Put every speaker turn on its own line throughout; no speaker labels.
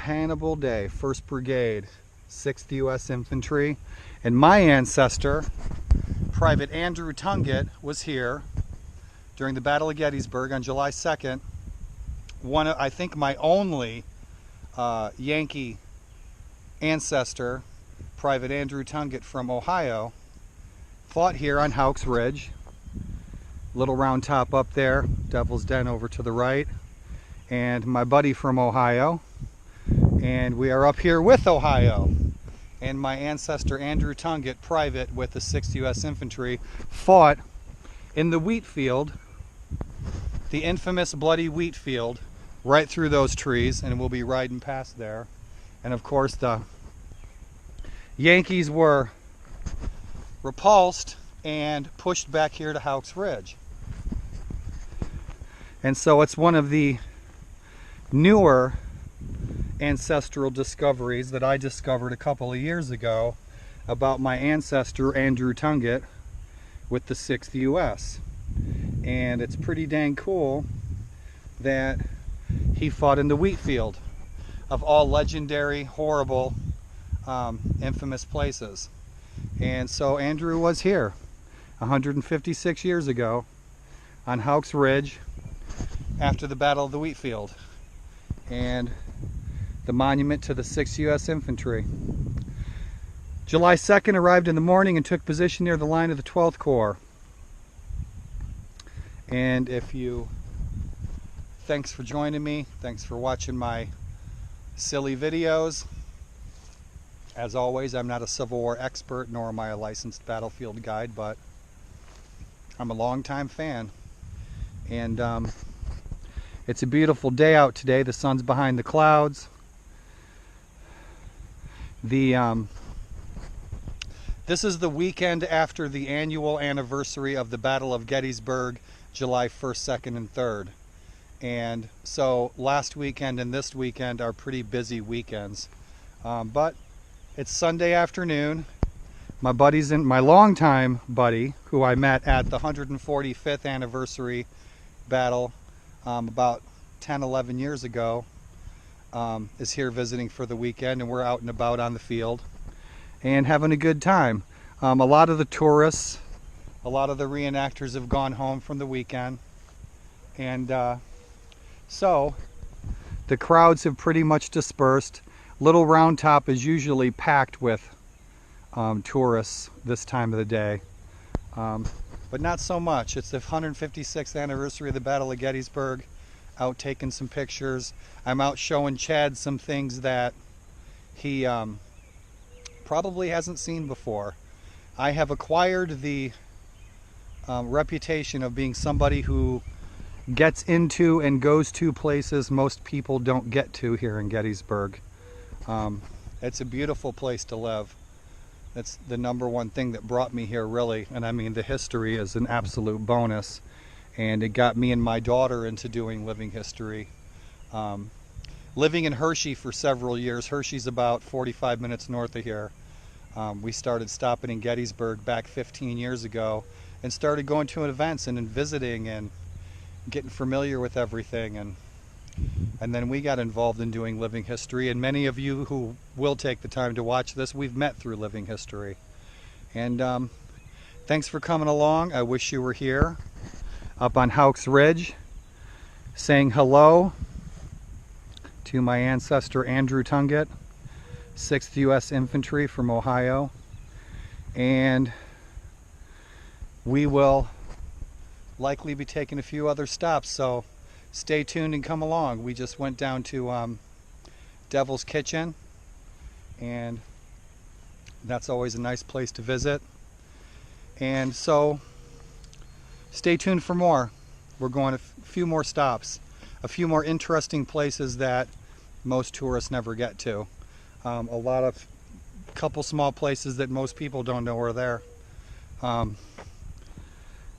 Hannibal Day, 1st Brigade, 6th U.S. Infantry, and my ancestor, Private Andrew Tunget, was here during the Battle of Gettysburg on July 2nd. I think my only Yankee ancestor, Private Andrew Tunget from Ohio, fought here on Hauck's Ridge. Little round top up there, Devil's Den over to the right, and my buddy from Ohio, and we are up here with Ohio. And my ancestor Andrew Tunget, private with the 6th U.S. Infantry, fought in the Wheatfield, the infamous bloody Wheatfield, right through those trees, and we'll be riding past there. And of course the Yankees were repulsed and pushed back here to Hauck's Ridge. And so it's one of the newer ancestral discoveries that I discovered a couple of years ago about my ancestor Andrew Tunget with the 6th U.S. And it's pretty dang cool that he fought in the Wheatfield, of all legendary, horrible, infamous places. And so Andrew was here 156 years ago on Hauck's Ridge after the Battle of the Wheatfield, and the monument to the 6th U.S. Infantry. July 2nd, arrived in the morning and took position near the line of the 12th Corps. And thanks for joining me. Thanks for watching my silly videos. As always, I'm not a Civil War expert, nor am I a licensed battlefield guide, but I'm a longtime fan. And it's a beautiful day out today. The sun's behind the clouds. This is the weekend after the annual anniversary of the Battle of Gettysburg, July 1st, 2nd, and 3rd. And so last weekend and this weekend are pretty busy weekends. But it's Sunday afternoon. My longtime buddy, who I met at the 145th anniversary battle about 10, 11 years ago, is here visiting for the weekend, and we're out and about on the field and having a good time. A lot of the tourists, a lot of the reenactors have gone home from the weekend, and so the crowds have pretty much dispersed. Little Round Top is usually packed with tourists this time of the day, but not so much. It's the 156th anniversary of the Battle of Gettysburg. Out taking some pictures. I'm out showing Chad some things that he probably hasn't seen before. I have acquired the reputation of being somebody who gets into and goes to places most people don't get to here in Gettysburg. It's a beautiful place to live. That's the #1 thing that brought me here, really. And I mean, the history is an absolute bonus. And it got me and my daughter into doing living history. Living in Hershey for several years. Hershey's about 45 minutes north of here. We started stopping in Gettysburg back 15 years ago and started going to events and visiting and getting familiar with everything. And then we got involved in doing living history. And many of you who will take the time to watch this, we've met through living history. And thanks for coming along. I wish you were here up on Hauck's Ridge, saying hello to my ancestor Andrew Tunget, 6th U.S. Infantry from Ohio. And we will likely be taking a few other stops, so stay tuned and come along. We just went down to Devil's Kitchen, and that's always a nice place to visit. And so stay tuned for more. We're going a few more stops, a few more interesting places that most tourists never get to. Couple small places that most people don't know are there.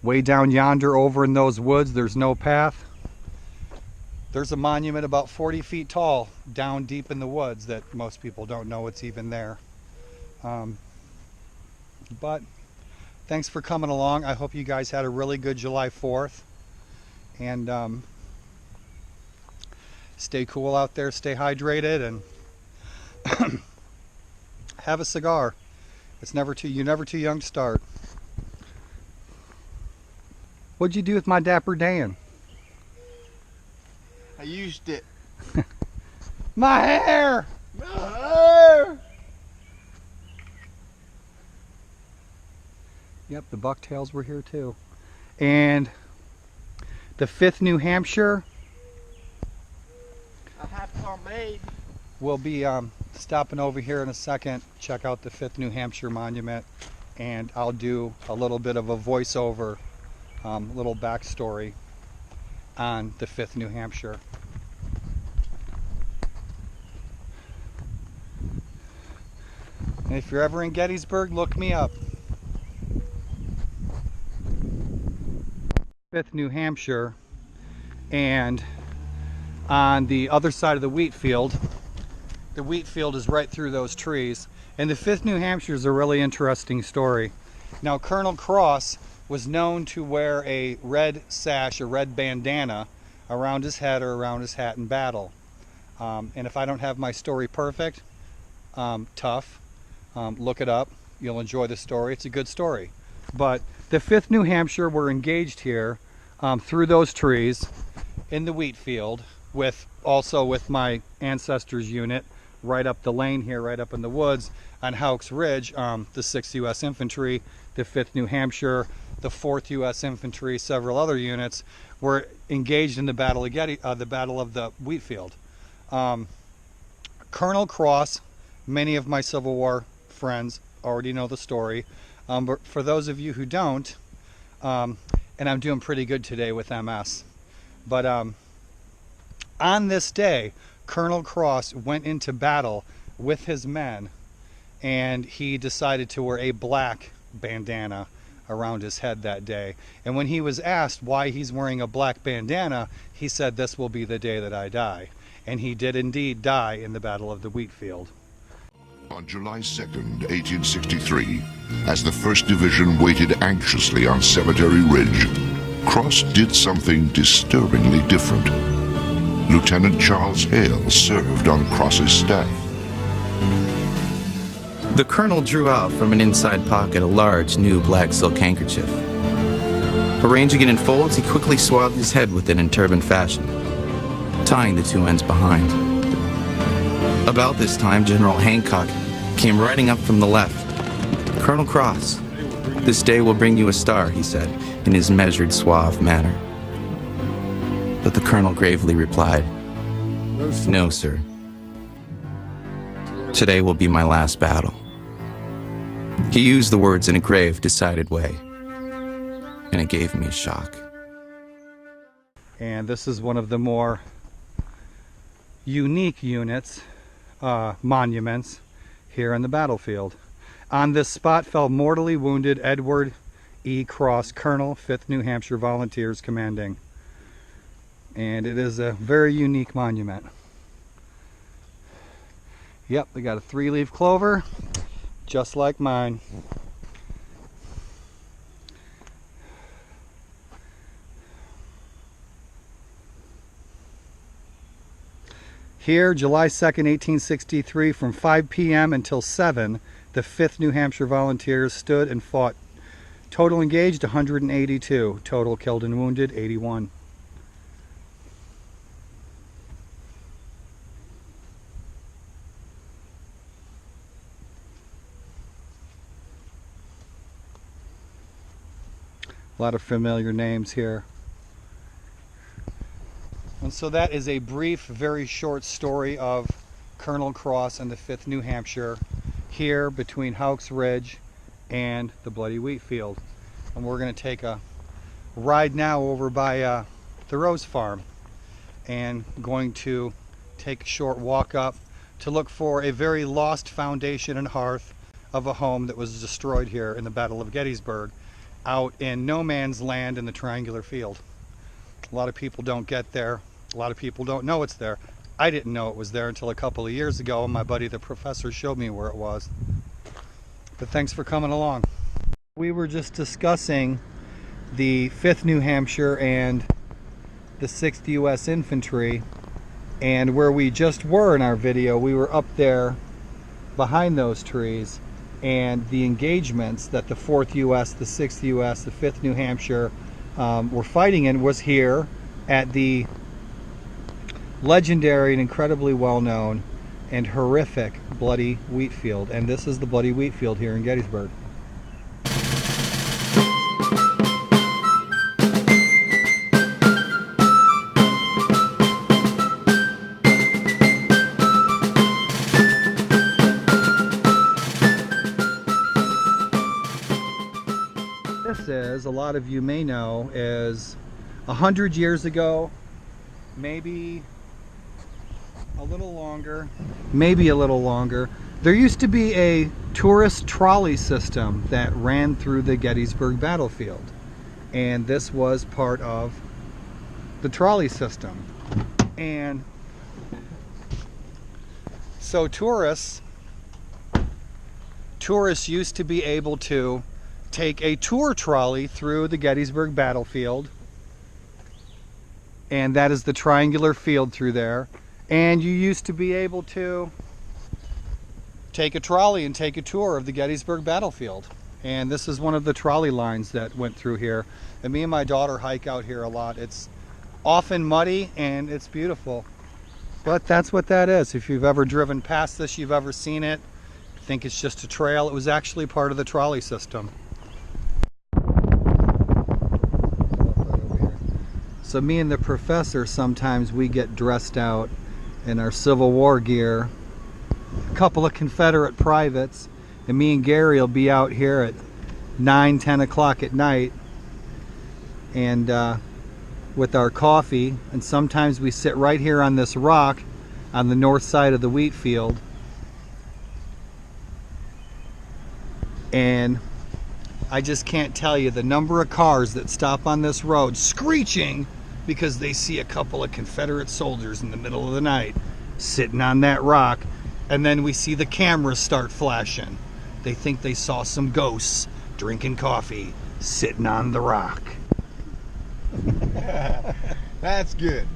Way down yonder over in those woods, there's no path. There's a monument about 40 feet tall down deep in the woods that most people don't know it's even there. But thanks for coming along. I hope you guys had a really good July 4th. And stay cool out there, stay hydrated, and Have a cigar. You're never too young to start. What'd you do with my Dapper Dan?
I used it.
My hair!
My hair!
Yep, the bucktails were here too. And the 5th New Hampshire.
A half-car maid.
We'll be stopping over here in a second, check out the 5th New Hampshire monument, and I'll do a little bit of a voiceover, little backstory on the 5th New Hampshire. And if you're ever in Gettysburg, look me up. 5th New Hampshire, and on the other side of the Wheatfield is right through those trees. And the 5th New Hampshire is a really interesting story. Now, Colonel Cross was known to wear a red sash, a red bandana around his head or around his hat in battle. And if I don't have my story perfect, tough, look it up. You'll enjoy the story. It's a good story. But the 5th New Hampshire were engaged here through those trees in the Wheatfield, also with my ancestors' unit right up the lane here, right up in the woods on Hauck's Ridge. The 6th U.S. Infantry, the 5th New Hampshire, the 4th U.S. Infantry, several other units were engaged in the Battle of the Wheatfield. Colonel Cross, many of my Civil War friends already know the story, but for those of you who don't, and I'm doing pretty good today with MS, but on this day, Colonel Cross went into battle with his men, and he decided to wear a black bandana around his head that day. And when he was asked why he's wearing a black bandana, he said, "This will be the day that I die." And he did indeed die in the Battle of the Wheatfield.
On July 2nd, 1863, as the 1st Division waited anxiously on Cemetery Ridge, Cross did something disturbingly different. Lieutenant Charles Hale served on Cross's staff.
The colonel drew out from an inside pocket a large, new black silk handkerchief. Arranging it in folds, he quickly swathed his head with it in turban fashion, tying the two ends behind. About this time, General Hancock came riding up from the left. "Colonel Cross, this day will bring you a star," he said, in his measured, suave manner. But the colonel gravely replied, "No, sir. Today will be my last battle." He used the words in a grave, decided way, and it gave me a shock.
And this is one of the more unique units, monuments, here on the battlefield. On this spot fell mortally wounded Edward E. Cross, Colonel, 5th New Hampshire Volunteers, commanding. And it is a very unique monument. Yep, we got a 3-leaf clover, just like mine. Here, July 2nd, 1863, from 5 p.m. until 7, the 5th New Hampshire Volunteers stood and fought. Total engaged, 182. Total killed and wounded, 81. A lot of familiar names here. And so that is a brief, very short story of Colonel Cross and the 5th New Hampshire here between Hauck's Ridge and the Bloody Wheatfield. And we're going to take a ride now over by the Rose Farm, and going to take a short walk up to look for a very lost foundation and hearth of a home that was destroyed here in the Battle of Gettysburg, out in no man's land in the triangular field. A lot of people don't get there. A lot of people don't know it's there. I didn't know it was there until a couple of years ago, and my buddy the professor showed me where it was. But thanks for coming along. We were just discussing the 5th New Hampshire and the 6th U.S. Infantry, and where we just were in our video, we were up there behind those trees, and the engagements that the 4th U.S., the 6th U.S., the 5th New Hampshire were fighting in was here at the legendary and incredibly well-known and horrific Bloody Wheatfield. And this is the Bloody Wheatfield here in Gettysburg. This is, a lot of you may know, is 100 years ago, maybe a little longer, there used to be a tourist trolley system that ran through the Gettysburg Battlefield, and this was part of the trolley system. And so tourists used to be able to take a tour trolley through the Gettysburg Battlefield, and that is the triangular field through there. And you used to be able to take a trolley and take a tour of the Gettysburg Battlefield. And this is one of the trolley lines that went through here. And me and my daughter hike out here a lot. It's often muddy and it's beautiful. But that's what that is. If you've ever driven past this, you've ever seen it, think it's just a trail. It was actually part of the trolley system. So me and the professor, sometimes we get dressed out in our Civil War gear. A couple of Confederate privates, and me and Gary will be out here at 9, 10 o'clock at night, and with our coffee, and sometimes we sit right here on this rock on the north side of the Wheatfield, and I just can't tell you the number of cars that stop on this road screeching because they see a couple of Confederate soldiers in the middle of the night sitting on that rock, and then we see the cameras start flashing. They think they saw some ghosts drinking coffee sitting on the rock.
That's good.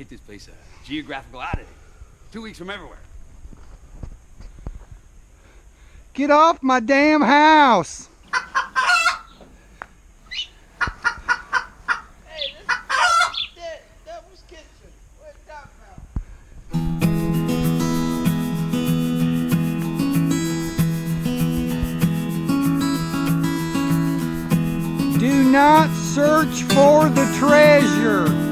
This place a geographical oddity. 2 weeks from everywhere.
Get off my damn house!
Hey, this Devil's Kitchen. What you talking about?
not search for the treasure.